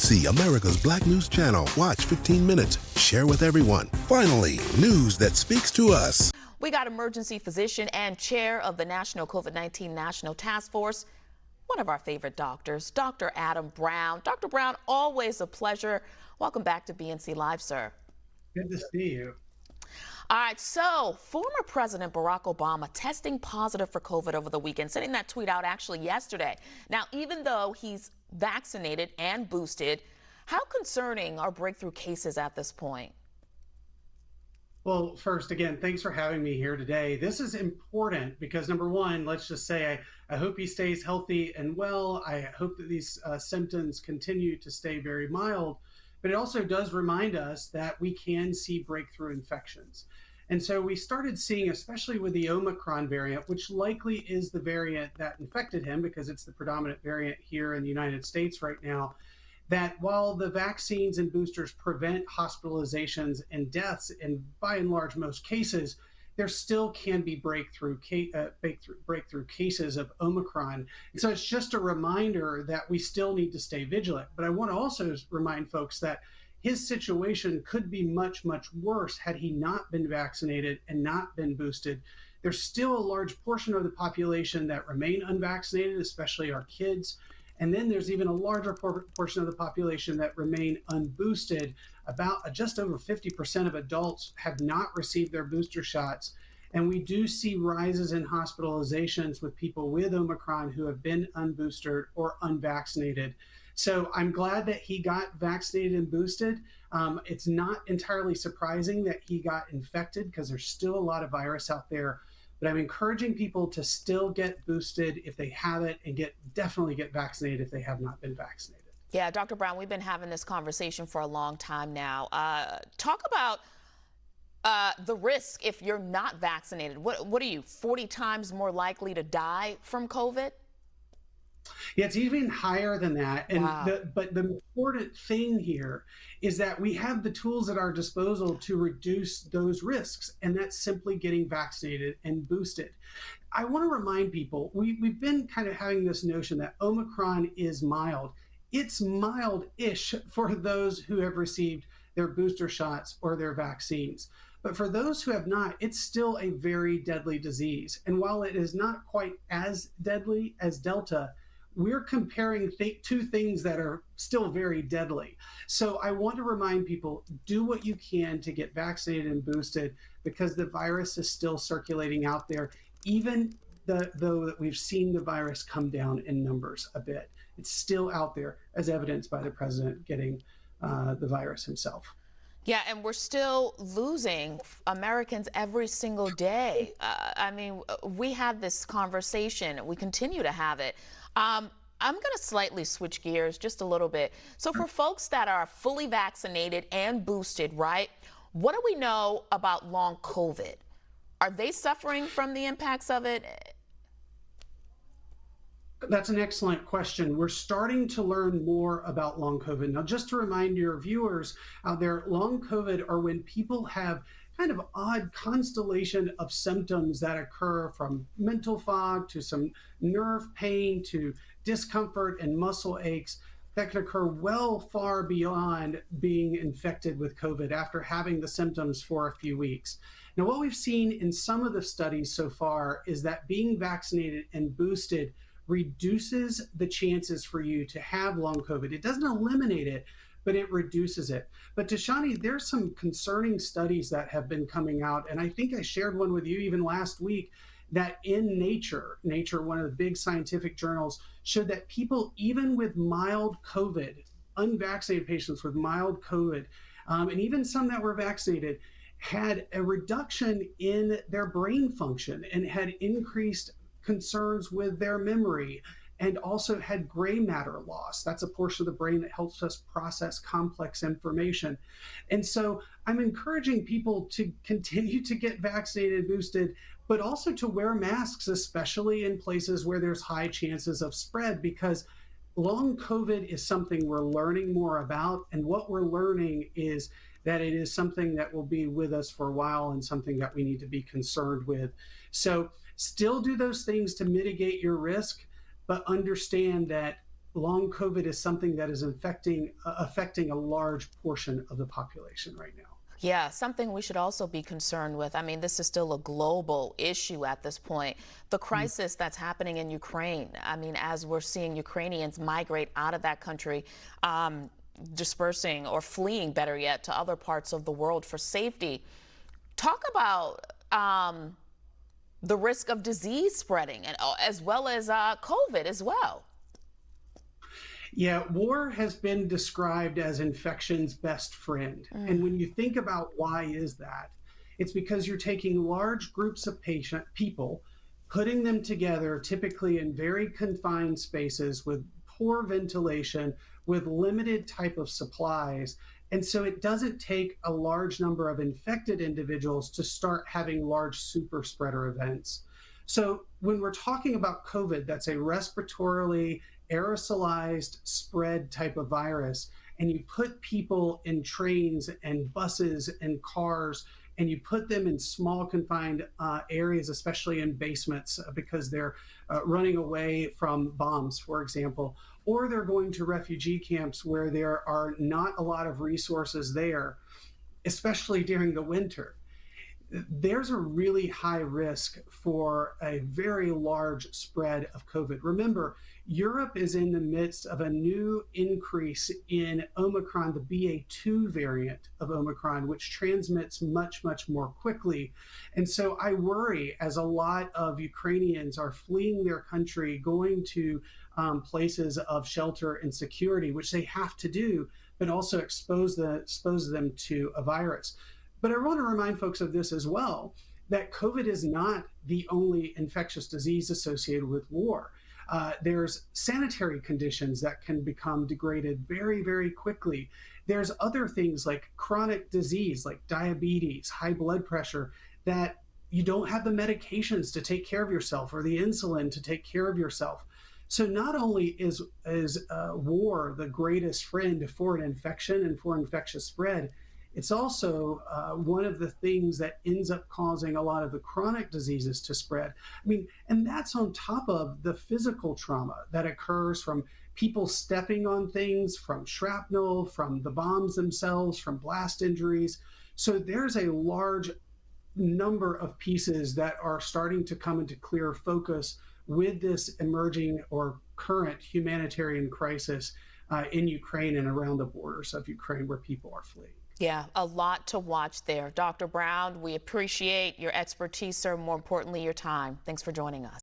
BNC, America's Black News Channel. Watch 15 minutes. Share with everyone. Finally, news that speaks to us. We got emergency physician and chair of the National COVID-19 National Task Force, one of our favorite doctors, Dr. Adam Brown. Dr. Brown, always a pleasure. Welcome back to BNC Live, sir. Good to see you. All right, so former President Barack Obama testing positive for COVID over the weekend, sending that tweet out actually yesterday. Now, even though he's vaccinated and boosted, how concerning are breakthrough cases at this point? Well, first, again, thanks for having me here today. This is important because, number one, let's just say I hope he stays healthy and well. I hope that these symptoms continue to stay very mild. But it also does remind us that we can see breakthrough infections. And so we started seeing, especially with the Omicron variant, which likely is the variant that infected him because it's the predominant variant here in the United States right now, that while the vaccines and boosters prevent hospitalizations and deaths in by and large most cases, there still can be breakthrough cases of Omicron. And so it's just a reminder that we still need to stay vigilant. But I want to also remind folks that his situation could be much, much worse had he not been vaccinated and not been boosted. There's still a large portion of the population that remain unvaccinated, especially our kids. And then there's even a larger portion of the population that remain unboosted. About just over 50% of adults have not received their booster shots. And we do see rises in hospitalizations with people with Omicron who have been unboosted or unvaccinated. So I'm glad that he got vaccinated and boosted. It's not entirely surprising that he got infected because there's still a lot of virus out there. But I'm encouraging people to still get boosted if they haven't, and definitely get vaccinated if they have not been vaccinated. Yeah, Dr. Brown, we've been having this conversation for a long time now. Talk about the risk if you're not vaccinated. What are you, 40 times more likely to die from COVID? Yeah, it's even higher than that. And wow. But the important thing here is that we have the tools at our disposal to reduce those risks, and that's simply getting vaccinated and boosted. I want to remind people, we've been kind of having this notion that Omicron is mild. It's mild-ish for those who have received their booster shots or their vaccines. But for those who have not, it's still a very deadly disease. And while it is not quite as deadly as Delta, we're comparing two things that are still very deadly. So I want to remind people, do what you can to get vaccinated and boosted because the virus is still circulating out there, even though that we've seen the virus come down in numbers a bit. It's still out there, as evidenced by the president getting the virus himself. Yeah, and we're still losing Americans every single day. I mean, we had this conversation, we continue to have it. I'm going to slightly switch gears just a little bit. So for folks that are fully vaccinated and boosted, right, what do we know about long COVID? Are they suffering from the impacts of it? That's an excellent question. We're starting to learn more about long COVID. Now, just to remind your viewers out there, long COVID are when people have kind of odd constellation of symptoms that occur from mental fog to some nerve pain to discomfort and muscle aches that can occur well far beyond being infected with COVID after having the symptoms for a few weeks. Now, what we've seen in some of the studies so far is that being vaccinated and boosted reduces the chances for you to have long COVID. It doesn't eliminate it, but it reduces it. But Tashani, there's some concerning studies that have been coming out, and I think I shared one with you even last week, that in Nature, one of the big scientific journals, showed that people, even with mild COVID, unvaccinated patients with mild COVID, and even some that were vaccinated, had a reduction in their brain function and had increased concerns with their memory, and also had gray matter loss. That's a portion of the brain that helps us process complex information. And so I'm encouraging people to continue to get vaccinated, boosted, but also to wear masks, especially in places where there's high chances of spread, because long COVID is something we're learning more about. And what we're learning is that it is something that will be with us for a while and something that we need to be concerned with. So still do those things to mitigate your risk, but understand that long COVID is something that is affecting a large portion of the population right now. Yeah, something we should also be concerned with. I mean, this is still a global issue at this point. The crisis that's happening in Ukraine. I mean, as we're seeing Ukrainians migrate out of that country, dispersing or fleeing, better yet, to other parts of the world for safety. Talk about the risk of disease spreading, and as well as COVID as well. Yeah, war has been described as infection's best friend. And when you think about why is that, it's because you're taking large groups of people, putting them together, typically in very confined spaces with poor ventilation, with limited type of supplies. And so it doesn't take a large number of infected individuals to start having large super spreader events. So when we're talking about COVID, that's a respiratorily aerosolized spread type of virus, and you put people in trains and buses and cars, and you put them in small confined areas, especially in basements, because they're running away from bombs, for example, or they're going to refugee camps where there are not a lot of resources there, especially during the winter. There's a really high risk for a very large spread of COVID. Remember, Europe is in the midst of a new increase in Omicron, the BA2 variant of Omicron, which transmits much, much more quickly. And so I worry, as a lot of Ukrainians are fleeing their country, going to places of shelter and security, which they have to do, but also expose them to a virus. But I want to remind folks of this as well, that COVID is not the only infectious disease associated with war. There's sanitary conditions that can become degraded very, very quickly. There's other things like chronic disease, like diabetes, high blood pressure, that you don't have the medications to take care of yourself or the insulin to take care of yourself. So not only is war the greatest friend for an infection and for infectious spread, it's also one of the things that ends up causing a lot of the chronic diseases to spread. I mean, and that's on top of the physical trauma that occurs from people stepping on things, from shrapnel, from the bombs themselves, from blast injuries. So there's a large number of pieces that are starting to come into clear focus with this emerging or current humanitarian crisis in Ukraine and around the borders of Ukraine where people are fleeing. Yeah, a lot to watch there. Dr. Brown, we appreciate your expertise, sir, more importantly, your time. Thanks for joining us.